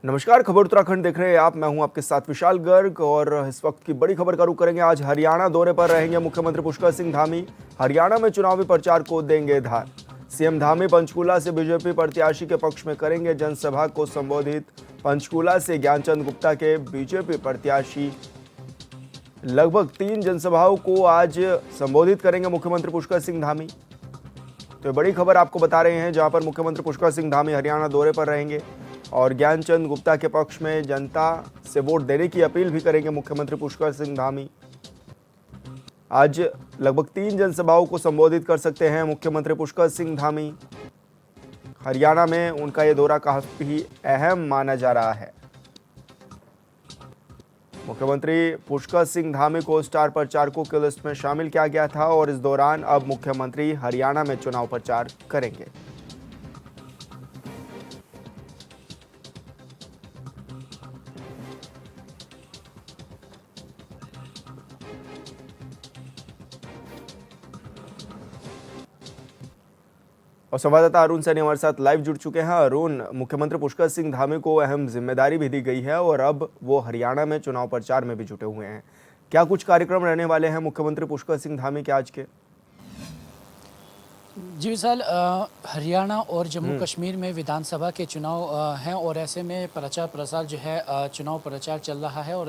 नमस्कार, खबर उत्तराखंड देख रहे हैं आप। मैं हूं आपके साथ विशाल गर्ग और इस वक्त की बड़ी खबर का रुख करेंगे। आज हरियाणा दौरे पर रहेंगे मुख्यमंत्री पुष्कर सिंह धामी। हरियाणा में चुनावी प्रचार को देंगे धार। सीएम धामी पंचकूला से बीजेपी प्रत्याशी के पक्ष में करेंगे जनसभा को संबोधित। पंचकूला से ज्ञानचंद गुप्ता के बीजेपी प्रत्याशी लगभग 3 जनसभाओं को आज संबोधित करेंगे मुख्यमंत्री पुष्कर सिंह धामी। तो बड़ी खबर आपको बता रहे हैं, जहां पर मुख्यमंत्री पुष्कर सिंह धामी हरियाणा दौरे पर रहेंगे और ज्ञानचंद गुप्ता के पक्ष में जनता से वोट देने की अपील भी करेंगे मुख्यमंत्री पुष्कर सिंह धामी। आज लगभग 3 जनसभाओं को संबोधित कर सकते हैं मुख्यमंत्री पुष्कर सिंह धामी। हरियाणा में उनका ये दौरा काफी अहम माना जा रहा है। मुख्यमंत्री पुष्कर सिंह धामी को स्टार प्रचारकों की लिस्ट में शामिल किया गया था और इस दौरान अब मुख्यमंत्री हरियाणा में चुनाव प्रचार करेंगे। और संवाददाता अरुण सैनी हमारे साथ लाइव जुड़ चुके हैं। अरुण, मुख्यमंत्री पुष्कर सिंह धामी को अहम जिम्मेदारी भी दी गई है और अब वो हरियाणा में चुनाव प्रचार में भी जुटे हुए हैं। क्या कुछ कार्यक्रम रहने वाले हैं मुख्यमंत्री पुष्कर सिंह धामी के आज के? जी विशाल, हरियाणा और जम्मू कश्मीर में विधानसभा के चुनाव हैं और ऐसे में प्रचार प्रसार जो है चुनाव प्रचार चल रहा है और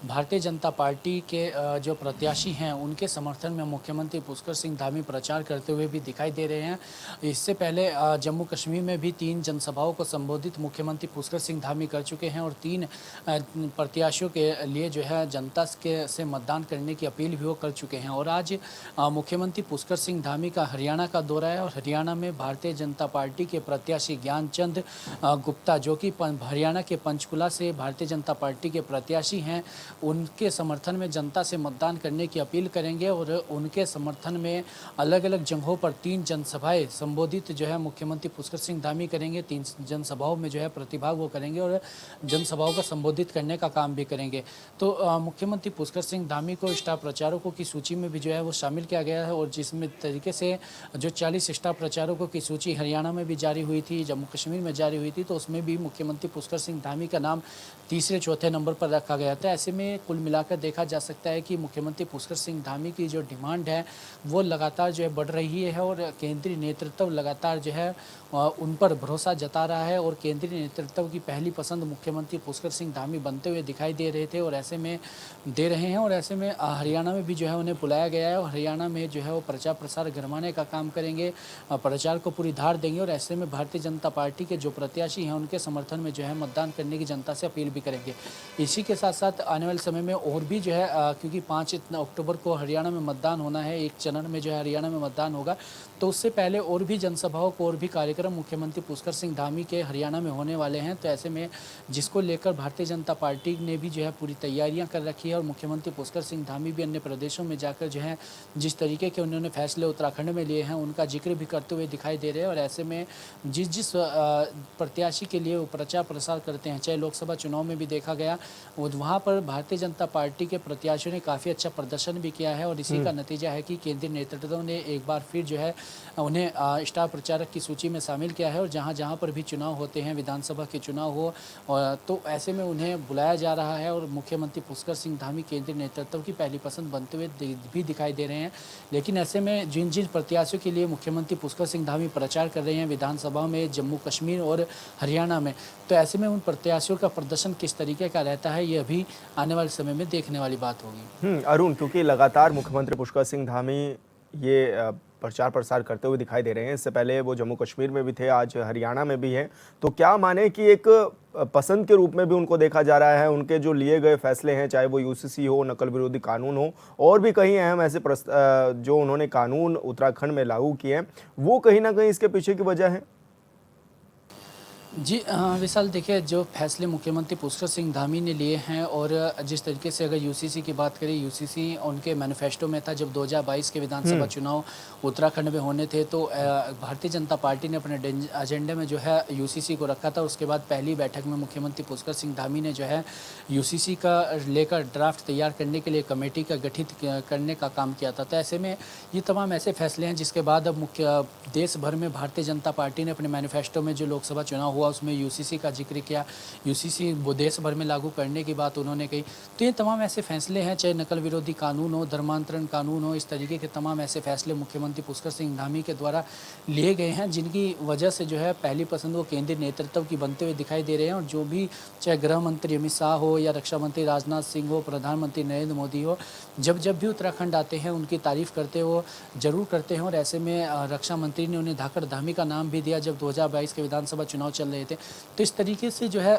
भारतीय जनता पार्टी के जो प्रत्याशी हैं उनके समर्थन में मुख्यमंत्री पुष्कर सिंह धामी प्रचार करते हुए भी दिखाई दे रहे हैं। इससे पहले जम्मू कश्मीर में भी 3 जनसभाओं को संबोधित मुख्यमंत्री पुष्कर सिंह धामी कर चुके हैं और 3 प्रत्याशियों के लिए जो है जनता से मतदान करने की अपील भी वो कर चुके हैं। और आज मुख्यमंत्री पुष्कर सिंह धामी का हरियाणा का दौरा है और हरियाणा में भारतीय जनता पार्टी के प्रत्याशी ज्ञानचंद गुप्ता, जो कि हरियाणा के पंचकुला से भारतीय जनता पार्टी के प्रत्याशी हैं, उनके समर्थन में जनता से मतदान करने की अपील करेंगे और उनके समर्थन में अलग अलग जगहों पर 3 जनसभाएं संबोधित जो है मुख्यमंत्री पुष्कर सिंह धामी करेंगे। 3 जनसभाओं में जो है प्रतिभाग वो करेंगे और जनसभाओं को संबोधित करने का काम भी करेंगे। तो मुख्यमंत्री पुष्कर सिंह धामी को स्टार प्रचारकों की सूची में भी जो है वो शामिल किया गया है और जिसमें तरीके से जो 40 स्टार प्रचारकों की सूची हरियाणा में भी जारी हुई थी, जम्मू कश्मीर में जारी हुई थी, तो उसमें भी मुख्यमंत्री पुष्कर सिंह धामी का नाम तीसरे चौथे नंबर पर रखा गया था। ऐसे में कुल मिलाकर देखा जा सकता है कि मुख्यमंत्री पुष्कर सिंह धामी की जो डिमांड है वो लगातार जो है बढ़ रही है और केंद्रीय नेतृत्व लगातार जो है उन पर भरोसा जता रहा है और केंद्रीय नेतृत्व की पहली पसंद मुख्यमंत्री पुष्कर सिंह धामी बनते हुए दिखाई दे रहे थे और ऐसे में दे रहे हैं। और ऐसे में हरियाणा में भी जो है उन्हें बुलाया गया है और हरियाणा में जो है वो प्रचार प्रसार गरमाने का काम करेंगे, प्रचार को पूरी धार देंगे और ऐसे में भारतीय जनता पार्टी के जो प्रत्याशी हैं उनके समर्थन में जो है मतदान करने की जनता से अपील भी करेंगे। इसी के साथ साथ आने वाले समय में और भी जो है क्योंकि 5 अक्टूबर को हरियाणा में मतदान होना है, एक चरण में जो है हरियाणा में मतदान होगा, तो उससे पहले और भी जनसभाओं को और भी कार्यक्रम मुख्यमंत्री पुष्कर सिंह धामी के हरियाणा में होने वाले हैं। तो ऐसे में जिसको लेकर भारतीय जनता पार्टी ने भी जो है पूरी तैयारियां कर रखी है और मुख्यमंत्री पुष्कर सिंह धामी भी अन्य प्रदेशों में जाकर जो है जिस तरीके के उन्होंने फैसले उत्तराखंड में लिए हैं उनका जिक्र भी करते हुए दिखाई दे रहे हैं। और ऐसे में जिस प्रत्याशी के लिए वो प्रचार प्रसार करते हैं, चाहे लोकसभा चुनाव में भी देखा गया, वहाँ पर भारतीय जनता पार्टी के प्रत्याशियों ने काफ़ी अच्छा प्रदर्शन भी किया है और इसी का नतीजा है कि केंद्रीय नेतृत्व ने एक बार फिर जो है उन्हें स्टार प्रचारक की सूची में शामिल किया है और जहाँ जहाँ पर भी चुनाव होते हैं, विधानसभा के चुनाव हो, तो ऐसे में उन्हें बुलाया जा रहा है और मुख्यमंत्री पुष्कर सिंह धामी केंद्रीय नेतृत्व की पहली पसंद बनते हुए भी दिखाई दे रहे हैं। लेकिन ऐसे में जिन जिन प्रत्याशियों के लिए मुख्यमंत्री पुष्कर सिंह धामी प्रचार कर रहे हैं विधानसभा में, जम्मू कश्मीर और हरियाणा में, तो ऐसे में उन प्रत्याशियों का प्रदर्शन किस तरीके का रहता है ये अभी आने वाले समय में देखने वाली बात होगी। अरुण, क्योंकि लगातार मुख्यमंत्री पुष्कर सिंह धामी ये प्रचार प्रसार करते हुए दिखाई दे रहे हैं, इससे पहले वो जम्मू कश्मीर में भी थे, आज हरियाणा में भी हैं, तो क्या माने कि एक पसंद के रूप में भी उनको देखा जा रहा है? उनके जो लिए गए फैसले हैं, चाहे वो यूसीसी हो, नकल विरोधी कानून हो और भी कहीं अहम ऐसे जो उन्होंने कानून उत्तराखंड में लागू किए हैं, वो कहीं ना कहीं इसके पीछे की वजह है? जी विशाल, देखिए जो फैसले मुख्यमंत्री पुष्कर सिंह धामी ने लिए हैं और जिस तरीके से अगर यूसीसी की बात करें, यूसीसी उनके मैनिफेस्टो में था। जब 2022 के विधानसभा चुनाव उत्तराखंड में होने थे तो भारतीय जनता पार्टी ने अपने एजेंडे में जो है यूसीसी को रखा था। उसके बाद पहली बैठक में मुख्यमंत्री पुष्कर सिंह धामी ने जो है यूसीसी का लेकर ड्राफ्ट तैयार करने के लिए कमेटी का गठित करने का काम किया था। तो ऐसे में ये तमाम ऐसे फैसले हैं जिसके बाद अब देश भर में भारतीय जनता पार्टी ने अपने मैनिफेस्टो में जो लोकसभा चुनाव हुआ हुआ उसमें यूसीसी का जिक्र किया, यूसीसी वो देश भर में लागू करने की बात उन्होंने कही। तो ये तमाम ऐसे फैसले हैं, चाहे नकल विरोधी कानून हो, धर्मांतरण कानून हो, इस तरीके के तमाम ऐसे फैसले मुख्यमंत्री पुष्कर सिंह धामी के द्वारा लिए गए हैं, जिनकी वजह से जो है पहली पसंद वो केंद्रीय नेतृत्व की बनते हुए दिखाई दे रहे हैं। और जो भी चाहे गृह मंत्री अमित शाह हो या रक्षा मंत्री राजनाथ सिंह हो, प्रधानमंत्री नरेंद्र मोदी हो, जब जब भी उत्तराखंड आते हैं उनकी तारीफ करते वो जरूर करते हैं। और ऐसे में रक्षा मंत्री ने उन्हें धाकड़ धामी का नाम भी दिया जब 2022 के विधानसभा चुनाव चल रहे थे। तो इस तरीके से जो है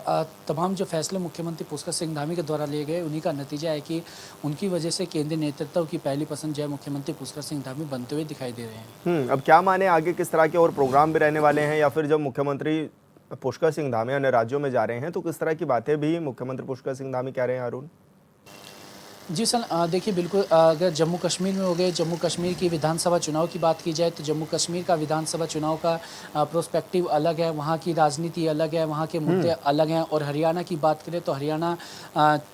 तमाम जो फैसले मुख्यमंत्री पुष्कर सिंह धामी के द्वारा लिए गए, उन्हीं का नतीजा है कि उनकी वजह से केंद्रीय नेतृत्व की पहली पसंद जो है मुख्यमंत्री पुष्कर सिंह धामी बनते हुए दिखाई दे रहे हैं। अब क्या माने आगे किस तरह के और प्रोग्राम भी रहने वाले हैं, या फिर जब मुख्यमंत्री पुष्कर सिंह धामी अन्य राज्यों में जा रहे हैं तो किस तरह की बातें भी मुख्यमंत्री पुष्कर सिंह धामी कह रहे हैं अरुण? जी सर, देखिए बिल्कुल, अगर जम्मू कश्मीर में हो गए, जम्मू कश्मीर की विधानसभा चुनाव की बात की जाए तो जम्मू कश्मीर का विधानसभा चुनाव का प्रोस्पेक्टिव अलग है, वहाँ की राजनीति अलग है, वहाँ के मुद्दे अलग हैं। और हरियाणा की बात करें तो हरियाणा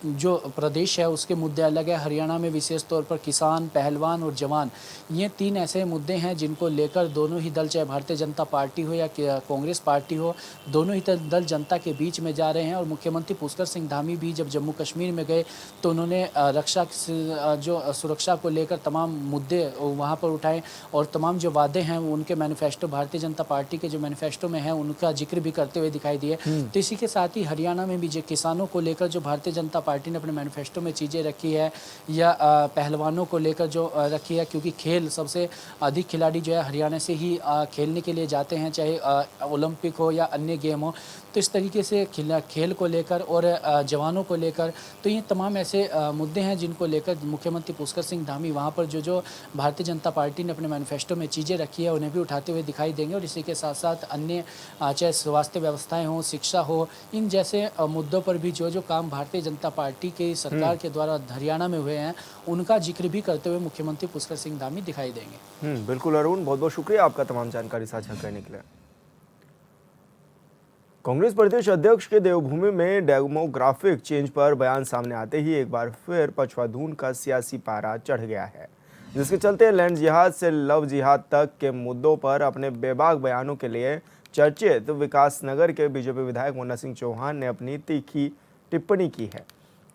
जो प्रदेश है उसके मुद्दे अलग है। हरियाणा में विशेष तौर पर किसान, पहलवान और जवान, ये तीन ऐसे मुद्दे हैं जिनको लेकर दोनों ही दल, चाहे भारतीय जनता पार्टी हो या कांग्रेस पार्टी हो, दोनों ही दल जनता के बीच में जा रहे हैं। और मुख्यमंत्री पुष्कर सिंह धामी भी जब जम्मू कश्मीर में गए तो उन्होंने रक्षा जो सुरक्षा को लेकर तमाम मुद्दे वहाँ पर उठाए और तमाम जो वादे हैं उनके मैनिफेस्टो, भारतीय जनता पार्टी के जो मैनिफेस्टो में है उनका जिक्र भी करते हुए दिखाई दिए। तो इसी के साथ ही हरियाणा में भी जो किसानों को लेकर जो भारतीय जनता पार्टी ने अपने मैनिफेस्टो में चीज़ें रखी है, या पहलवानों को लेकर जो रखी है, क्योंकि खेल सबसे अधिक खिलाड़ी जो है हरियाणा से ही खेलने के लिए जाते हैं, चाहे ओलंपिक हो या अन्य गेम हो। तो इस तरीके से खेल को लेकर और जवानों को लेकर, तो ये तमाम ऐसे मुद्दे हैं जिनको लेकर मुख्यमंत्री पुष्कर सिंह धामी वहाँ पर जो भारतीय जनता पार्टी ने अपने मैनिफेस्टो में चीज़ें रखी है उन्हें भी उठाते हुए दिखाई देंगे। और इसी के साथ साथ अन्य चाहे स्वास्थ्य व्यवस्थाएं हो, शिक्षा हो, इन जैसे मुद्दों पर भी जो काम भारतीय जनता पार्टी की सरकार के द्वारा हरियाणा में हुए हैं उनका जिक्र भी करते हुए मुख्यमंत्री पुष्कर सिंह धामी दिखाई देंगे। बिल्कुल अरुण, बहुत बहुत शुक्रिया आपका तमाम जानकारी साझा करने के लिए। कांग्रेस प्रदेश अध्यक्ष के देवभूमि में डेमोग्राफिक चेंज पर बयान सामने आते ही एक बार फिर पछवाधून का सियासी पारा चढ़ गया है, जिसके चलते लैंड जिहाद से लव जिहाद तक के मुद्दों पर अपने बेबाक बयानों के लिए चर्चित विकासनगर के बीजेपी विधायक मुन्ना सिंह चौहान ने अपनी तीखी टिप्पणी की है।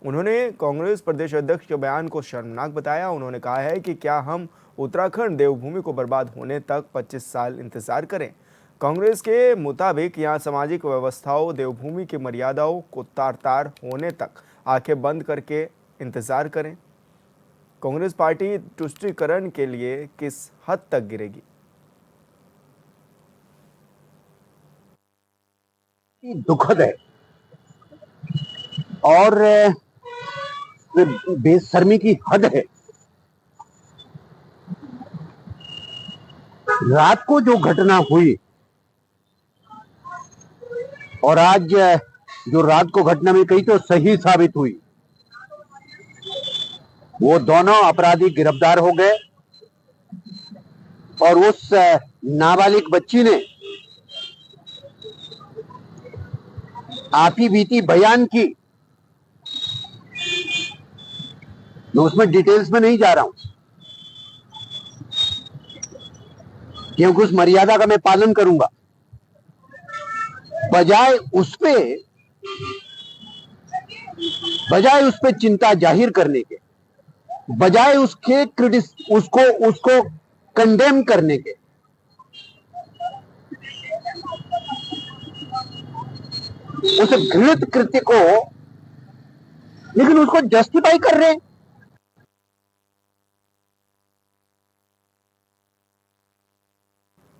उन्होंने कांग्रेस प्रदेश अध्यक्ष के बयान को शर्मनाक बताया। उन्होंने कहा है कि क्या हम उत्तराखंड देवभूमि को बर्बाद होने तक 25 साल इंतजार करें? कांग्रेस के मुताबिक यहाँ सामाजिक व्यवस्थाओं, देवभूमि की मर्यादाओं को तार-तार होने तक आंखें बंद करके इंतजार करें। कांग्रेस पार्टी तुष्टीकरण के लिए किस हद तक गिरेगी? दुखद है और बेशर्मी की हद है। रात को जो घटना हुई और आज जो रात को घटना में कही तो सही साबित हुई, वो दोनों अपराधी गिरफ्तार हो गए और उस नाबालिग बच्ची ने आपी बीती बयान की। मैं उसमें डिटेल्स में नहीं जा रहा हूं क्योंकि उस मर्यादा का मैं पालन करूंगा। बजाय उस पे चिंता जाहिर करने के, बजाय उसको कंडेम करने के, उस घृणित कृत्य को, लेकिन उसको जस्टिफाई कर रहे हैं।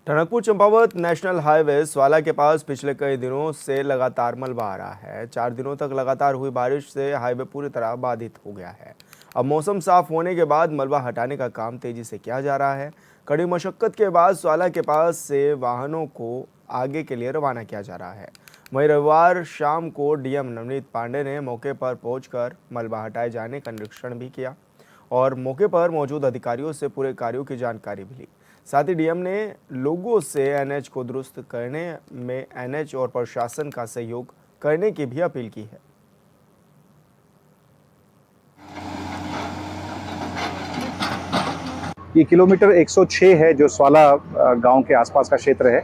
टनकपुर चंपावत नेशनल हाईवे स्वाला के पास पिछले कई दिनों से लगातार मलबा आ रहा है। 4 दिनों तक लगातार हुई बारिश से हाईवे पूरी तरह बाधित हो गया है। अब मौसम साफ होने के बाद मलबा हटाने का काम तेजी से किया जा रहा है। कड़ी मशक्कत के बाद स्वाला के पास से वाहनों को आगे के लिए रवाना किया जा रहा है। वहीं रविवार शाम को डीएम नवनीत पांडे ने मौके पर पहुंचकर मलबा हटाए जाने का निरीक्षण भी किया और मौके पर मौजूद अधिकारियों से पूरे कार्यों की जानकारी भी ली। साथ ही डीएम ने लोगों से एनएच को दुरुस्त करने में एनएच और प्रशासन का सहयोग करने की भी अपील की है। ये किलोमीटर 106 है जो स्वाला गांव के आसपास का क्षेत्र है।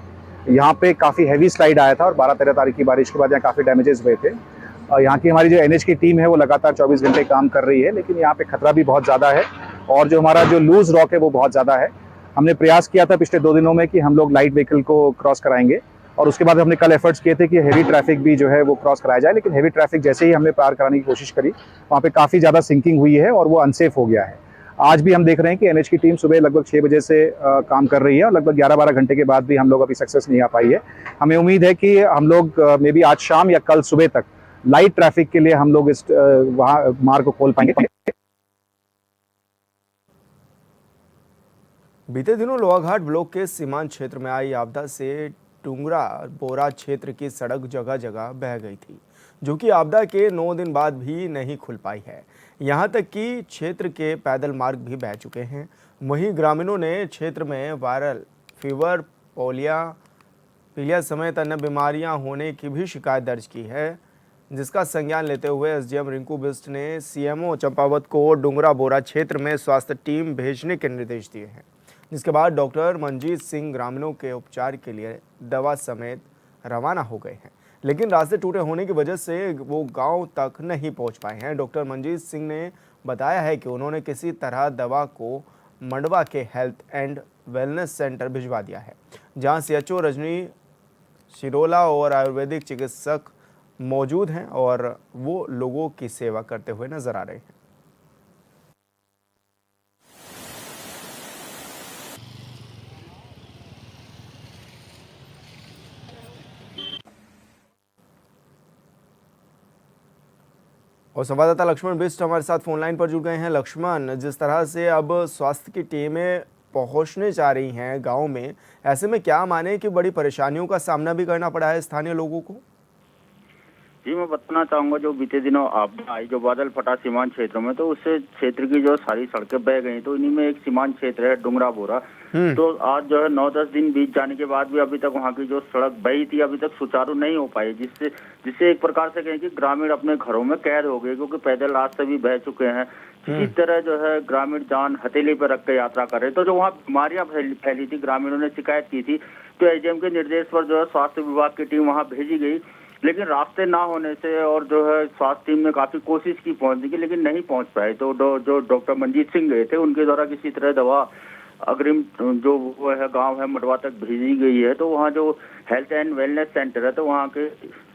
यहाँ पे काफ़ी हैवी स्लाइड आया था और 12-13 तारीख की बारिश के बाद यहाँ काफ़ी डैमेजेस हुए थे। यहाँ की हमारी जो एनएच की टीम है वो लगातार 24 घंटे काम कर रही है, लेकिन यहाँ पे खतरा भी बहुत ज़्यादा है और जो हमारा जो लूज रॉक है वो बहुत ज़्यादा है। हमने प्रयास किया था पिछले 2 दिनों में कि हम लोग लाइट व्हीकल को क्रॉस कराएंगे और उसके बाद हमने कल एफर्ट्स किए थे कि हेवी ट्रैफिक भी जो है वो क्रॉस कराया जाए, लेकिन हेवी ट्रैफिक जैसे ही हमने पार कराने की कोशिश करी वहाँ पे काफ़ी ज़्यादा सिंकिंग हुई है और वो अनसेफ हो गया है। आज भी हम देख रहे हैं कि एनएच की टीम सुबह लगभग 6 बजे से काम कर रही है और लगभग 11-12 घंटे के बाद भी हम लोग अभी सक्सेस नहीं आ पाई है। हमें उम्मीद है कि हम लोग मे बी आज शाम या कल सुबह तक लाइट ट्रैफिक के लिए हम लोग इस वहाँ मार्ग को खोल पाएंगे। बीते दिनों लोहाघाट ब्लॉक के सीमांत क्षेत्र में आई आपदा से टुंगरा बोरा क्षेत्र की सड़क जगह जगह बह गई थी, जो कि आपदा के 9 दिन बाद भी नहीं खुल पाई है। यहां तक कि क्षेत्र के पैदल मार्ग भी बह चुके हैं। वहीं ग्रामीणों ने क्षेत्र में वायरल फीवर, पीलिया समेत अन्य बीमारियां होने की भी शिकायत दर्ज की है, जिसका संज्ञान लेते हुए एसडीएम रिंकू बिष्ट ने सीएमओ चंपावत को डुंगरा बोरा क्षेत्र में स्वास्थ्य टीम भेजने के निर्देश दिए हैं, जिसके बाद डॉक्टर मनजीत सिंह ग्रामीणों के उपचार के लिए दवा समेत रवाना हो गए हैं, लेकिन रास्ते टूटे होने की वजह से वो गांव तक नहीं पहुंच पाए हैं। डॉक्टर मनजीत सिंह ने बताया है कि उन्होंने किसी तरह दवा को मंडवा के हेल्थ एंड वेलनेस सेंटर भिजवा दिया है, जहां सीएचओ रजनी शिरोला और आयुर्वेदिक चिकित्सक मौजूद हैं और वो लोगों की सेवा करते हुए नजर आ रहे हैं। और संवाददाता लक्ष्मण बिष्ट हमारे साथ फोन लाइन पर जुड़ गए हैं। लक्ष्मण, जिस तरह से अब स्वास्थ्य की टीमें पहुंचने जा रही हैं गांव में, ऐसे में क्या माने कि बड़ी परेशानियों का सामना भी करना पड़ा है स्थानीय लोगों को? जी, मैं बताना चाहूंगा, जो बीते दिनों आपदा आई, जो बादल फटा सीमांत क्षेत्रों में, तो उससे क्षेत्र की जो सारी सड़कें बह गई। तो इन्हीं में एक सीमांत क्षेत्र है डुंगरा बोरा। तो आज जो है 9-10 दिन बीत जाने के बाद भी अभी तक वहां की जो सड़क बही थी अभी तक सुचारू नहीं हो पाई, जिससे एक प्रकार से कहें कि ग्रामीण अपने घरों में कैद हो गए, क्योंकि पैदल रास्ते भी बह चुके हैं। इसी तरह जो है ग्रामीण जान हथेली पर रख के यात्रा कर रहे। तो जो वहाँ बीमारियां फैली थी, ग्रामीणों ने शिकायत की थी, तो एसडीएम के निर्देश पर जो है स्वास्थ्य विभाग की टीम वहाँ भेजी गई, लेकिन रास्ते ना होने से और जो है स्वास्थ्य टीम ने काफी कोशिश की पहुंचने की, लेकिन नहीं पहुंच पाए। तो जो डॉक्टर मनजीत सिंह गए थे, उनके द्वारा किसी तरह दवा अग्रिम जो वो है गांव है मंडवा तक भेजी गई है। तो वहाँ जो हेल्थ एंड वेलनेस सेंटर है, तो वहाँ के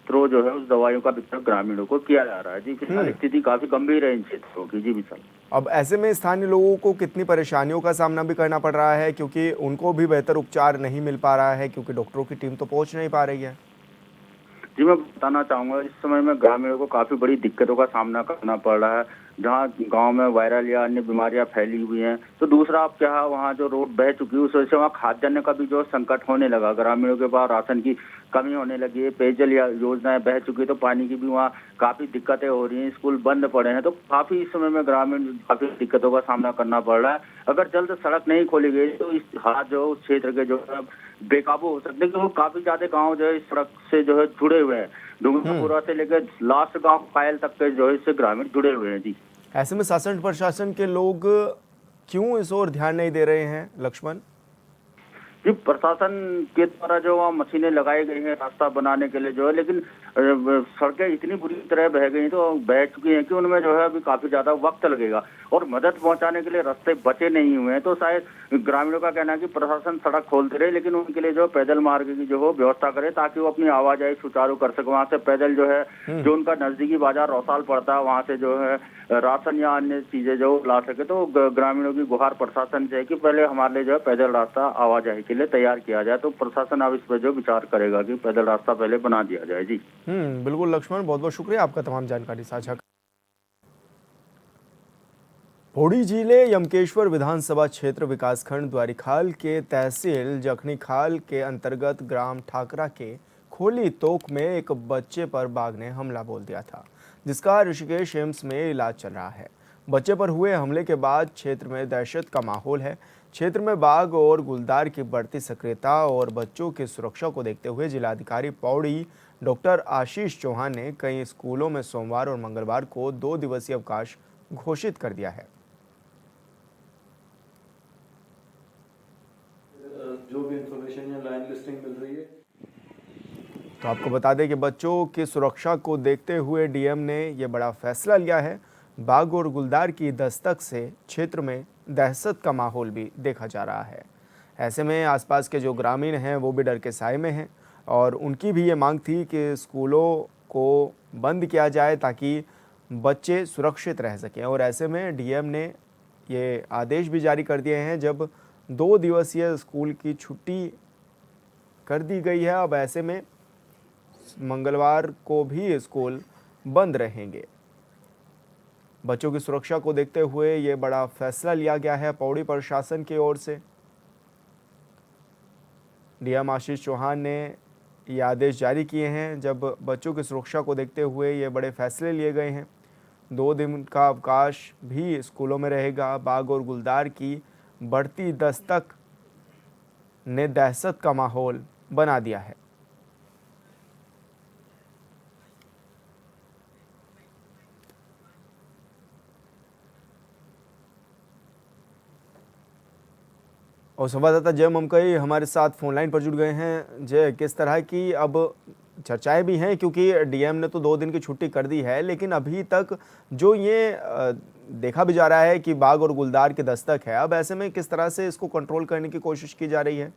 थ्रू जो है उस दवाइयों का वितरण ग्रामीणों को किया जा रहा है। जी, फिलहाल स्थिति काफी गंभीर है इन क्षेत्रों की। जी विशाल, अब ऐसे में स्थानीय लोगों को कितनी परेशानियों का सामना भी करना पड़ रहा है, क्योंकि उनको भी बेहतर उपचार नहीं मिल पा रहा है, क्योंकि डॉक्टरों की टीम तो पहुंच नहीं पा रही है। जी, मैं बताना चाहूंगा, इस समय में ग्रामीणों को काफी बड़ी दिक्कतों का सामना करना पड़ रहा है, जहां गांव में वायरल या अन्य बीमारियां फैली हुई हैं। तो दूसरा, आप क्या वहां जो रोड बह चुकी है, उस वजह से वहाँ खाद्यान्न का भी जो संकट होने लगा, ग्रामीणों के पास राशन की कमी होने लगी है, पेयजल या योजनाएं बह चुकी है, तो पानी की भी वहाँ काफी दिक्कतें हो रही हैं, स्कूल बंद पड़े हैं। तो काफी इस समय में ग्रामीण काफी दिक्कतों का सामना करना पड़ रहा है। अगर जल्द सड़क नहीं खोली गई तो इस हाथ जो उस क्षेत्र के जो है बेकाबू हो सकते हैं, क्योंकि काफी ज्यादा गाँव जो है इस सड़क से जो है जुड़े हुए हैं। डुंगरपुरा से लेकर लास्ट गांव पायल तक के जो है इससे ग्रामीण जुड़े हुए हैं। जी, ऐसे में शासन प्रशासन के लोग क्यों इस ओर ध्यान नहीं दे रहे हैं, लक्ष्मण? जी, प्रशासन के द्वारा जो वहाँ मशीनें लगाई गई हैं रास्ता बनाने के लिए जो है, लेकिन सड़कें इतनी बुरी तरह बह गई, तो बह चुकी हैं कि उनमें जो है अभी काफी ज्यादा वक्त लगेगा और मदद पहुंचाने के लिए रास्ते बचे नहीं हुए हैं। तो शायद ग्रामीणों का कहना है कि प्रशासन सड़क खोलते रहे, लेकिन उनके लिए जो पैदल मार्ग की जो हो व्यवस्था करे, ताकि वो अपनी आवाजाही सुचारू कर सके। वहाँ से पैदल जो है जो उनका नजदीकी बाजार रौसाल पड़ता है, वहाँ से जो है राशन या अन्य चीजें जो ला सके। तो ग्रामीणों की गुहार प्रशासन से है कि पहले हमारे लिए जो है पैदल रास्ता आवाजाही के लिए तैयार किया जाए। तो प्रशासन अब इस पर जो विचार करेगा कि पैदल रास्ता पहले बना दिया जाए। जी बिल्कुल लक्ष्मण, बहुत बहुत शुक्रिया आपका तमाम जानकारी साझा। पौड़ी जिले यमकेश्वर विधानसभा क्षेत्र विकासखंड द्वारिखाल के तहसील जखनीखाल के अंतर्गत ग्राम ठाकरा के खोली तोक में एक बच्चे पर बाघ ने हमला बोल दिया था, जिसका ऋषिकेश एम्स में इलाज चल रहा है। बच्चे पर हुए हमले के बाद क्षेत्र में दहशत का माहौल है। क्षेत्र में बाघ और गुलदार की बढ़ती सक्रियता और बच्चों की सुरक्षा को देखते हुए जिलाधिकारी पौड़ी डॉक्टर आशीष चौहान ने कई स्कूलों में सोमवार और मंगलवार को 2 दिवसीय अवकाश घोषित कर दिया है। जो भी इंफॉर्मेशन या लाइन लिस्टिंग मिल रही है तो आपको बता दें कि बच्चों की सुरक्षा को देखते हुए डीएम ने ये बड़ा फैसला लिया है। बाघ और गुलदार की दस्तक से क्षेत्र में दहशत का माहौल भी देखा जा रहा है। ऐसे में आसपास के जो ग्रामीण हैं वो भी डर के साए में हैं और उनकी भी ये मांग थी कि स्कूलों को बंद किया जाए ताकि बच्चे सुरक्षित रह सकें। और ऐसे में डीएम ने ये आदेश भी जारी कर दिए हैं, जब 2 दिवसीय स्कूल की छुट्टी कर दी गई है। अब ऐसे में मंगलवार को भी स्कूल बंद रहेंगे। बच्चों की सुरक्षा को देखते हुए ये बड़ा फैसला लिया गया है पौड़ी प्रशासन की ओर से। डीएम आशीष चौहान ने ये आदेश जारी किए हैं, जब बच्चों की सुरक्षा को देखते हुए ये बड़े फैसले लिए गए हैं। 2 दिन का अवकाश भी स्कूलों में रहेगा। बाघ और गुलदार की बढ़ती दस्तक ने दहशत का माहौल बना दिया है। और संवाददाता जय ममकई हमारे साथ फोन लाइन पर जुड़ गए हैं। जय, किस तरह की अब चर्चाएं भी हैं, क्योंकि डीएम ने तो 2 दिन की छुट्टी कर दी है, लेकिन अभी तक जो ये देखा भी जा रहा है कि बाघ और गुलदार की दस्तक है, अब ऐसे में किस तरह से इसको कंट्रोल करने की कोशिश की जा रही है?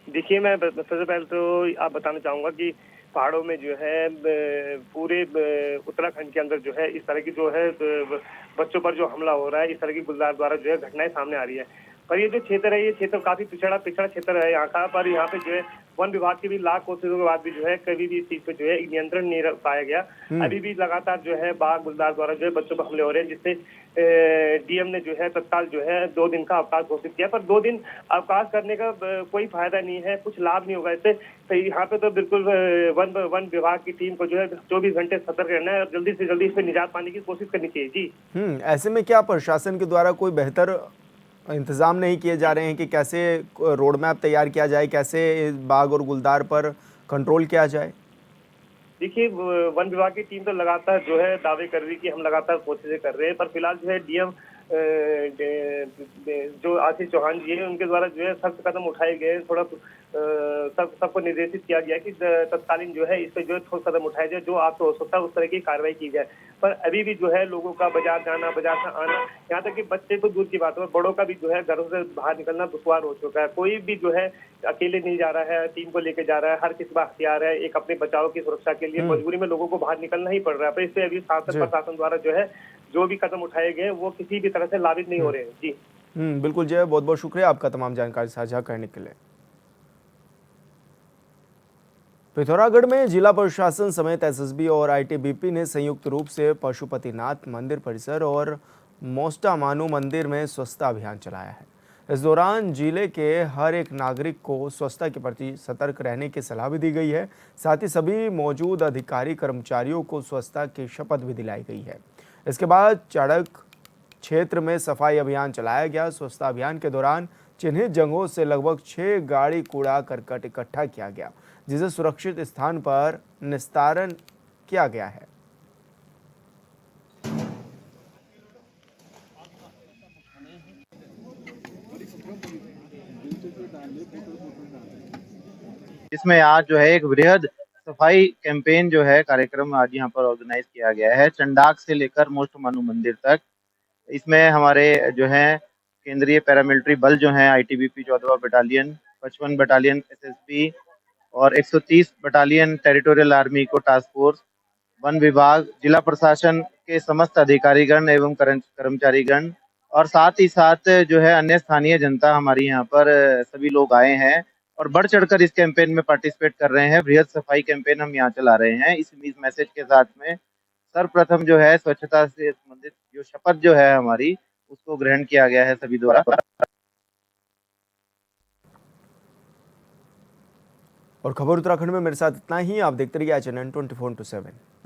देखिए, मैं सबसे पहले तो आप बताना चाहूँगा कि पहाड़ों में जो है पूरे उत्तराखंड के अंदर जो है इस तरह की जो है बच्चों पर जो हमला हो रहा है, इस तरह की गुलदार द्वारा जो है घटनाएं सामने आ रही है। पर ये जो क्षेत्र है, ये क्षेत्र काफी पिछड़ा क्षेत्र है यहाँ का। पर यहाँ पे जो है वन विभाग की भी लाख कोशिशों के बाद भी जो है कभी भी इस चीज पे जो है नियंत्रण नहीं रख पाया गया। अभी भी लगातार जो है बाघ गुलदार द्वारा जो है बच्चों पर हमले हो रहे हैं, जिससे डीएम ने जो है तत्काल जो है 2 दिन का अवकाश घोषित किया। पर 2 दिन अवकाश करने का कोई फायदा नहीं है, कुछ लाभ नहीं होगा इससे। तो यहाँ पे तो बिल्कुल वन विभाग की टीम को जो है 24 घंटे सतर्क रहना है और जल्दी से जल्दी इस पर निजात पाने की कोशिश करनी चाहिए। जी, ऐसे में क्या प्रशासन के द्वारा कोई बेहतर इंतजाम नहीं किए जा रहे हैं कि कैसे रोड मैप तैयार किया जाए, कैसे बाघ और गुलदार पर कंट्रोल किया जाए? देखिए, वन विभाग की टीम तो लगातार जो है दावे कर रही है कि हम लगातार कोशिशें कर रहे हैं। पर फिलहाल जो है डीएम जो आशीष चौहान जी हैं, उनके द्वारा जो है सख्त कदम उठाए गए हैं। थोड़ा सबको निर्देशित किया गया कि तत्कालीन जो है इस पर जो है ठोस कदम उठाया जाए, जो आपको हो सकता है उस तरह की कार्रवाई की जाए। पर अभी भी जो है लोगों का बाजार जाना, बाजार से आना, यहाँ तक कि बच्चे तो दूर की बात है, बड़ों का भी जो है घरों से बाहर निकलना दुश्वार हो चुका है। कोई भी जो है अकेले नहीं जा रहा है, टीम को लेकर जा रहा है। हर किसी का अख्तियार है एक अपने बचाव की सुरक्षा के लिए मजबूरी में लोगों को बाहर निकलना ही पड़ रहा है। पर इससे अभी शासन प्रशासन द्वारा जो है जो भी कदम उठाए गए वो किसी भी तरह से लाभित नहीं हो रहे हैं। जी, बिल्कुल जय, बहुत बहुत शुक्रिया आपका तमाम जानकारी साझा करने के लिए। पिथौरागढ़ में जिला प्रशासन समेत एसएसबी और आईटीबीपी ने संयुक्त रूप से पशुपतिनाथ मंदिर परिसर और मोस्टा मानू मंदिर में स्वच्छता अभियान चलाया है। इस दौरान जिले के हर एक नागरिक को स्वच्छता के प्रति सतर्क रहने की सलाह भी दी गई है। साथ ही सभी मौजूद अधिकारी कर्मचारियों को स्वच्छता की शपथ भी दिलाई गई है। इसके बाद चड़क क्षेत्र में सफाई अभियान चलाया गया। स्वच्छता अभियान के दौरान चिन्हित जगहों से लगभग 6 गाड़ी कूड़ा करकट इकट्ठा किया गया, जिसे सुरक्षित स्थान पर निस्तारण किया गया है। इसमें आज जो है एक वृहद सफाई कैंपेन जो है कार्यक्रम आज यहाँ पर ऑर्गेनाइज किया गया है, चंडाक से लेकर मोस्ट मानू मंदिर तक। इसमें हमारे जो है केंद्रीय पैरामिलिट्री बल जो है आईटीबीपी 14वां बटालियन, 55 बटालियन एसएसबी और 130 बटालियन टेरिटोरियल आर्मी को टास्क फोर्स, वन विभाग, जिला प्रशासन के समस्त अधिकारीगण एवं कर्मचारीगण और साथ ही साथ जो है अन्य स्थानीय जनता हमारी यहाँ पर सभी लोग आए हैं और बढ़ चढ़कर इस कैंपेन में पार्टिसिपेट कर रहे हैं। वृहद सफाई कैंपेन हम यहाँ चला रहे हैं। इस मैसेज के साथ में सर्वप्रथम जो है स्वच्छता से संबंधित जो शपथ जो है हमारी उसको ग्रहण किया गया है सभी द्वारा। और खबर उत्तराखंड में मेरे साथ इतना ही। आप देखते रहिए HNN 24/7।